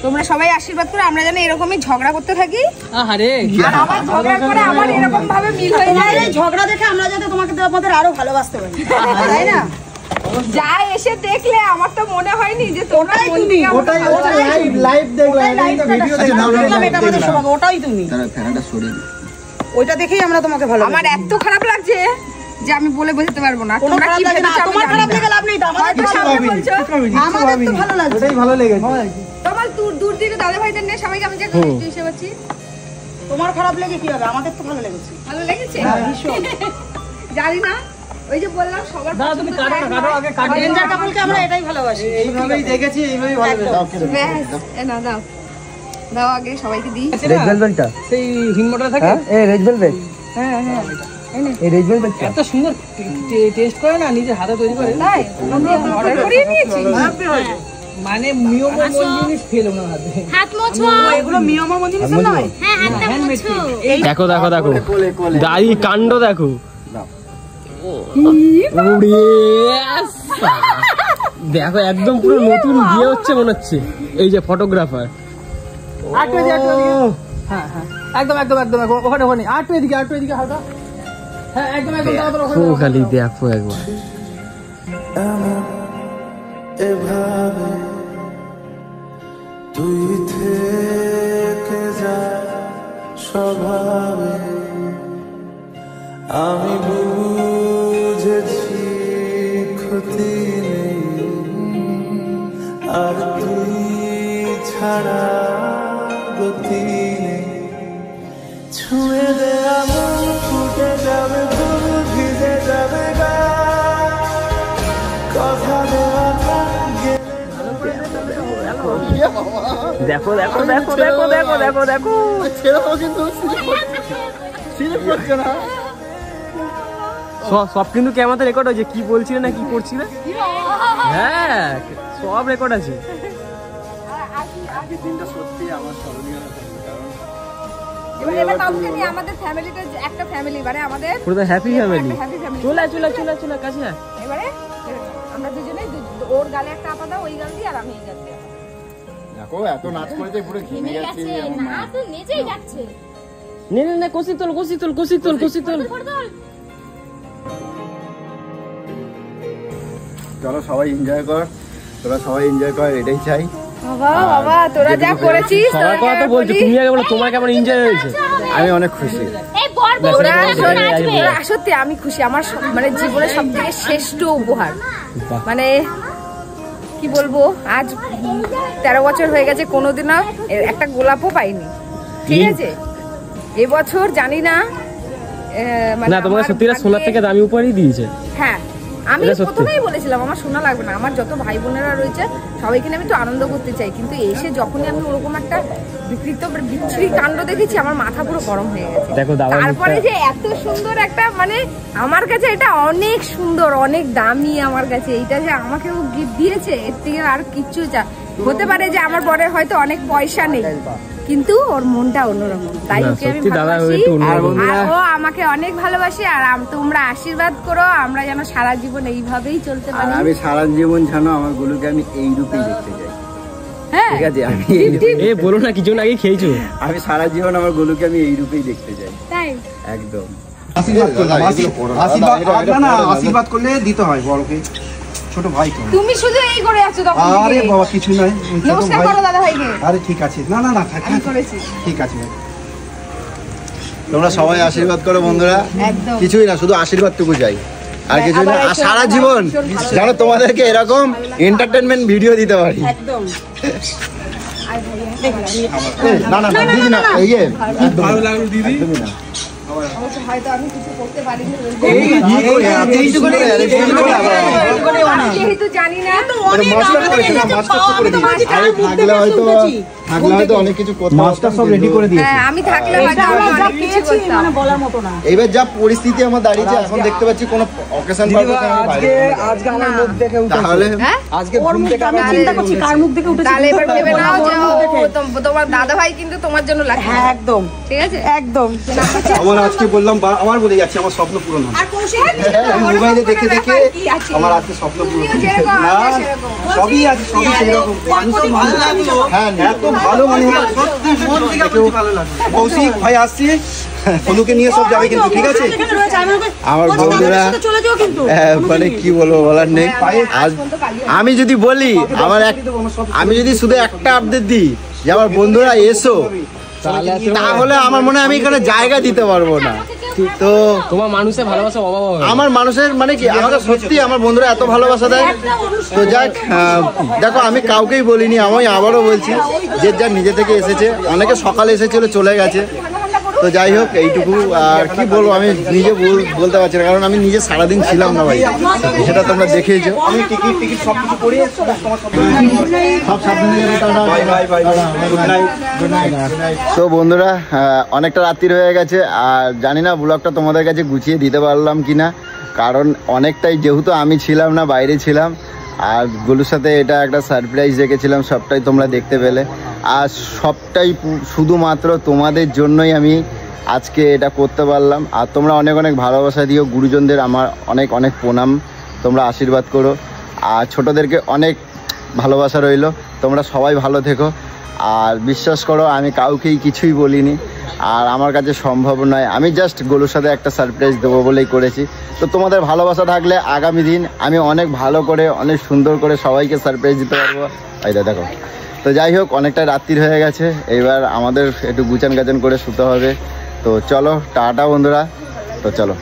[SPEAKER 4] তোমরা সবাই আশীর্বাদ করো আমরা যেন এরকমই ঝগড়া করতে থাকি
[SPEAKER 1] আরে
[SPEAKER 4] আর আবার ঝগড়া করে আবার এরকম ভাবে মিল হয়ে যায়।
[SPEAKER 8] এই ঝগড়া দেখে আমরা যাতে তোমাকে আমাদের আরো ভালোবাসতে পারি, তাই না?
[SPEAKER 4] যা এসে দেখলে আমার তো মনে হয়নি যে তোমরা মন দিয়ে
[SPEAKER 5] ওটাই লাইভ দেখলাম ভিডিও
[SPEAKER 8] দেখলাম এটা আমাদের সৌভাগ্য, ওটাই তুমি।
[SPEAKER 5] তারা ফ্যানটা সরিয়ে দিই।
[SPEAKER 8] ওইটা দেখেই আমরা তোমাকে ভালোবাসি।
[SPEAKER 4] আমার এত খারাপ লাগছে যে আমি বলে বোঝাতে পারবো না।
[SPEAKER 8] কোনো
[SPEAKER 4] তোমরা
[SPEAKER 8] খারাপ
[SPEAKER 4] কি
[SPEAKER 8] লাগে না,
[SPEAKER 4] ভেবেছো
[SPEAKER 8] তোমার খারাপ লেগে লাভ নেই, আমাদের তো সামনে বলছো। আমাদের তো ভালো লাগছে,
[SPEAKER 5] ওটাই ভালো লেগেছে।
[SPEAKER 4] তোমার দূর দিকে দাদা ভাইদের নিয়ে সবাইকে আমি যে হিসেবে পাচ্ছি।
[SPEAKER 8] তোমার খারাপ লেগে কি হবে, আমাদের তো ভালো লেগেছে।
[SPEAKER 4] ভালো লেগেছে জানি না, ওই যে বললাম সবার
[SPEAKER 1] দাদা তুমি কাটো না, কাটো আগে কাটো।
[SPEAKER 8] ডেঞ্জার কাপলকে আমরা এটাই ভালোবাসি।
[SPEAKER 5] এইভাবেই দেখেছি, এইভাবেই ভালোবাসি।
[SPEAKER 4] ব্যাস, এ না দাও দাও আগে সবাইকে দিই।
[SPEAKER 5] রেড ভেলভেটটা
[SPEAKER 1] সেই হিন মোটর থাকে
[SPEAKER 5] এই রেড ভেলভেট,
[SPEAKER 4] হ্যাঁ হ্যাঁ
[SPEAKER 5] এই রেড ভেলভেটটা
[SPEAKER 1] এত সুন্দর টেস্ট করে না, নিজের হাতে তৈরি করে।
[SPEAKER 4] তাই অর্ডার করিয়ে নিয়েছি।
[SPEAKER 1] মানে মিয়মো কোন জিনিস ফেল ওনার হাতে।
[SPEAKER 3] হাত মোছো।
[SPEAKER 8] এগুলো মিয়মা মন্দির নয়।
[SPEAKER 3] হ্যাঁ হাতটা মোছো।
[SPEAKER 2] দেখো দেখো দেখো
[SPEAKER 5] কোলে কোলে
[SPEAKER 2] দাড়ি কাণ্ড দেখো।
[SPEAKER 5] দাও।
[SPEAKER 2] ওরে দেখো একদম পুরো নতুন বিয়ে হচ্ছে মনে হচ্ছে। এই যে ফটোগ্রাফার,
[SPEAKER 1] আটু এদিকে, আটু এদিকে। হ্যাঁ হ্যাঁ একদম একদম একদম ওখানে ওখানে আটু এদিকে, আটু এদিকে হালকা। হ্যাঁ একদম একদম দাদা ওখানে।
[SPEAKER 2] ও খালি দেখো একবার।
[SPEAKER 7] এভাবে তুই থেকে যা স্বভাবে, আমি বুঝেছি ক্ষতি নেই, আর তুই ছাড়া গতি নেই। ছুঁয়ে দে আমন, ফুটে যাবে ফুল, ভিজে যাবে গা, কথা দেওয়া
[SPEAKER 2] দেখো দেখো দেখো দেখো দেখো দেখো দেখো
[SPEAKER 5] ছেড়েও কিন্তু স্লিপ করছে না।
[SPEAKER 2] সব কিন্তু ক্যামেরাতে রেকর্ড হয়েছে। কি বলছিলে না কি করছিলে? হ্যাঁ সব রেকর্ড আছে।
[SPEAKER 5] আজকের দিনটা সত্যি আমার স্মরণীয় হবে, কারণ
[SPEAKER 4] এবার কাউকে নিয়ে আমাদের ফ্যামিলিতে একটা ফ্যামিলি মানে আমাদের
[SPEAKER 2] পুরো হ্যাপি ফ্যামিলি।
[SPEAKER 4] Happy family.
[SPEAKER 2] চলে চলে চলে চলে কাছে।
[SPEAKER 4] এবারে আমরা দুজনেই ওর গালে একটা আপা দাও, ওই গাল দিয়ে, আর আমি এই গাল দিয়ে।
[SPEAKER 5] দেখো এত নাচ করেছে পুরো ঘেমে গেছে আমার
[SPEAKER 3] না
[SPEAKER 5] মা।
[SPEAKER 3] তো নেচেই যাচ্ছে।
[SPEAKER 2] নে নে নে কষি তোল কষি তোল কষি তোল কষি তোল।
[SPEAKER 5] চলো সবাই এনজয় কর, তোরা সবাই এনজয় কর, এটাই চাই।
[SPEAKER 4] বাবা বাবা তোরা যা করেছিস
[SPEAKER 2] সবার কথা তো বলছো, তুমি আগে বলো তোমার কেমন এনজয় হয়েছে।
[SPEAKER 5] আমি অনেক খুশি।
[SPEAKER 3] এই বর বউ
[SPEAKER 4] ওরা
[SPEAKER 3] এখন নাচবে।
[SPEAKER 4] সত্যি আমি খুশি। আমার মানে জীবনের সব থেকে শ্রেষ্ঠ উপহার।
[SPEAKER 2] বাহ।
[SPEAKER 4] মানে কি বলবো, আজ 13 বছর হয়ে গেছে, কোনোদিনও একটা গোলাপও পাইনি, ঠিক আছে? এবছর জানি না মানে
[SPEAKER 2] না তোমাকে
[SPEAKER 4] আমার
[SPEAKER 2] সত্যি সোনার
[SPEAKER 4] ভাগ্যে-
[SPEAKER 2] থেকে দামি উপহারই দিয়েছে।
[SPEAKER 4] হ্যাঁ আমি
[SPEAKER 2] এটা সত্যি।
[SPEAKER 4] প্রথমেই বলেছিলাম আমার শোনা লাগবে না, আমার যত ভাই বোনেরা রয়েছে সবাইকে নিয়ে আমি একটু আনন্দ করতে চাই, কিন্তু এসে যখনই আমি ওরকম একটা বিচ্ছিরি কাণ্ড দেখেছি আমার মাথা পুরো গরম হয়ে গেছে।
[SPEAKER 2] দেখো দাদা
[SPEAKER 4] তারপরে যে এত সুন্দর একটা মানে আমার কাছে এটা অনেক সুন্দর, অনেক দামি আমার কাছে, এইটা যে আমাকে ও গিফট দিয়েছে এর থেকে আর কিচ্ছু হতে পারে যে আমার বরের হয়তো অনেক পয়সা নেই, কিন্তু ওর মনটা অন্যরকম, তাই
[SPEAKER 2] না,
[SPEAKER 4] ওকে আমি
[SPEAKER 2] সত্যি দাদা
[SPEAKER 4] ভালোবাসি।
[SPEAKER 2] একটু অন্যরকম।
[SPEAKER 4] আর ও আমাকে অনেক ভালোবাসে, আর তোমরা আশীর্বাদ করো আমরা যেন সারা জীবন এইভাবেই চলতে
[SPEAKER 5] আর
[SPEAKER 4] পারি।
[SPEAKER 5] আমি সারা জীবন জানো আমার গুলোকে আমি এই রূপেই দেখতে চাই,
[SPEAKER 4] হ্যাঁ
[SPEAKER 5] ঠিক আছে? আমি এই রূপেই-
[SPEAKER 2] এ বলো না কিছু আগে খেয়েছো।
[SPEAKER 5] আমি সারা জীবন আমার গুলোকে আমি এই রূপেই দেখতে চাই,
[SPEAKER 3] তাই
[SPEAKER 5] একদম।
[SPEAKER 6] আশীর্বাদ করলাম, আশীর্বাদ করলে দিতে হয় বড়কে, ছোট ভাই তো।
[SPEAKER 4] তুমি শুধু এই করে আছো তখন
[SPEAKER 6] আরে
[SPEAKER 4] থেকে।
[SPEAKER 6] বাবা কিছু নাই, ওই ছোট
[SPEAKER 4] নমস্কার
[SPEAKER 6] ভাই।
[SPEAKER 4] করো দাদা ভাইকে।
[SPEAKER 6] আরে ঠিক আছে, না না না থাক,
[SPEAKER 4] আমি করেছি।
[SPEAKER 6] ঠিক আছে ভাই।
[SPEAKER 5] তোমরা সবাই আশীর্বাদ করো বন্ধুরা,
[SPEAKER 4] একদম।
[SPEAKER 5] কিছুই না, শুধু আশীর্বাদটুকু চাই, আর কিছুই না।
[SPEAKER 4] আবার
[SPEAKER 5] আর
[SPEAKER 4] এসো,
[SPEAKER 5] সারা
[SPEAKER 4] আমার
[SPEAKER 5] জীবন
[SPEAKER 4] ভীষণ ভালো
[SPEAKER 5] যেন তোমাদেরকে এরকম এন্টারটেনমেন্ট ভিডিও দিতে পারি।
[SPEAKER 8] একদম।
[SPEAKER 5] এই, না না না দিদি না, এই যে
[SPEAKER 6] ভালো লাগলো দিদি।
[SPEAKER 5] একদমই না।
[SPEAKER 4] অবশ্য হয়তো আমি কিছু করতে পারিনি, আমি যেহেতু জানি না
[SPEAKER 5] থাকলে হয়তো অনেক কিছু করতে
[SPEAKER 6] মাছটা সব রেডি করে দিয়েছে।
[SPEAKER 4] হ্যাঁ, আমি থাকলে হয়তো আমি অনেক কিছু করতাম।
[SPEAKER 8] মানে বলার মতো না।
[SPEAKER 5] এইবার যা পরিস্থিতি আমার দাঁড়িয়েছে, এখন দেখতে পাচ্ছি কোনো অকেশন
[SPEAKER 1] আজকে আমার মুখ দেখে
[SPEAKER 5] তাহলে
[SPEAKER 4] হ্যাঁ?
[SPEAKER 1] আজকে
[SPEAKER 8] ওর মুখ আমি চিন্তা করছি কার মুখ দেখে উঠেছে।
[SPEAKER 4] তাহলে এবার ভেবে নাও যে তোমার দাদা ভাই কিন্তু তোমার জন্য লাগে,
[SPEAKER 8] হ্যাঁ একদম
[SPEAKER 4] ঠিক আছে?
[SPEAKER 8] একদম।
[SPEAKER 6] আমার আজকে বললাম আমার বলে যাচ্ছে আমার স্বপ্ন পূরণ হবে।
[SPEAKER 4] আর কৌশিক
[SPEAKER 5] আমি মোবাইলে দেখে দেখে
[SPEAKER 4] কি আছে?
[SPEAKER 5] আমার আজকে স্বপ্ন পূরণ হবে।
[SPEAKER 6] সবই আছে, সবই সেরকম। হ্যাঁ, এত ভালো মানে কৌশিক ভাই আসছে, অনুকে নিয়ে সব যাবে কিন্তু, ঠিক আছে?
[SPEAKER 5] আমার বন্ধুরা মানে কি বলবো, বলার নেই। আজ আমি যদি বলি, আমি যদি শুধু একটা আপডেট দিই যে আমার বন্ধুরা এসো, তাহলে আমার মনে হয় আমি এখানে জায়গা দিতে পারবো না। তো
[SPEAKER 2] তোমার মানুষের ভালোবাসা অভাব হবে।
[SPEAKER 5] আমার মানুষের মানে কি, আমাকে সত্যি আমার বন্ধুরা এত ভালোবাসা দেয়। তো যাক, দেখো আমি কাউকেই বলিনি, আমি আবারও বলছি, যে যার নিজে থেকে এসেছে। অনেকে সকালে এসেছিল, চলে গেছে। তো যাই হোক, এইটুকু। আর কি বলবো, আমি নিজে বলতে পারছি না, কারণ আমি নিজে সারাদিন ছিলাম না ভাই, সেটা তোমরা দেখেইছো।
[SPEAKER 6] আমি টিকিট সব কিছু করে
[SPEAKER 5] সব তো বন্ধুরা, অনেকটা রাত্রির হয়ে গেছে। আর জানি না ব্লগটা তোমাদের কাছে গুছিয়ে দিতে পারলাম কিনা, কারণ অনেকটাই, যেহেতু আমি ছিলাম না, বাইরে ছিলাম। আর গোলুর সাথে এটা একটা সারপ্রাইজ রেখেছিলাম, সবটাই তোমরা দেখতে পেলে। আর সবটাই শুধুমাত্র তোমাদের জন্যই আমি আজকে এটা করতে পারলাম। আর তোমরা অনেক অনেক ভালোবাসা দিও, গুরুজনদের আমার অনেক অনেক প্রণাম, তোমরা আশীর্বাদ করো। আর ছোটদেরকে অনেক ভালোবাসা রইল, তোমরা সবাই ভালো থেকো। আর বিশ্বাস করো, আমি কাউকেই কিছুই বলিনি, আর আমার কাছে সম্ভব নয়। আমি জাস্ট গোলুর সাথে একটা সারপ্রাইজ দেবো বলেই করেছি। তো তোমাদের ভালোবাসা থাকলে আগামী দিন আমি অনেক ভালো করে, অনেক সুন্দর করে সবাইকে সারপ্রাইজ দিতে পারবো। এইটা দেখো। তো যাই হোক, অনেকটা রাত্রির হয়ে গেছে, এবার আমাদের একটু গুছান গাছান করে শুতে হবে। তো চলো, টাটা বন্ধুরা, তো চলো।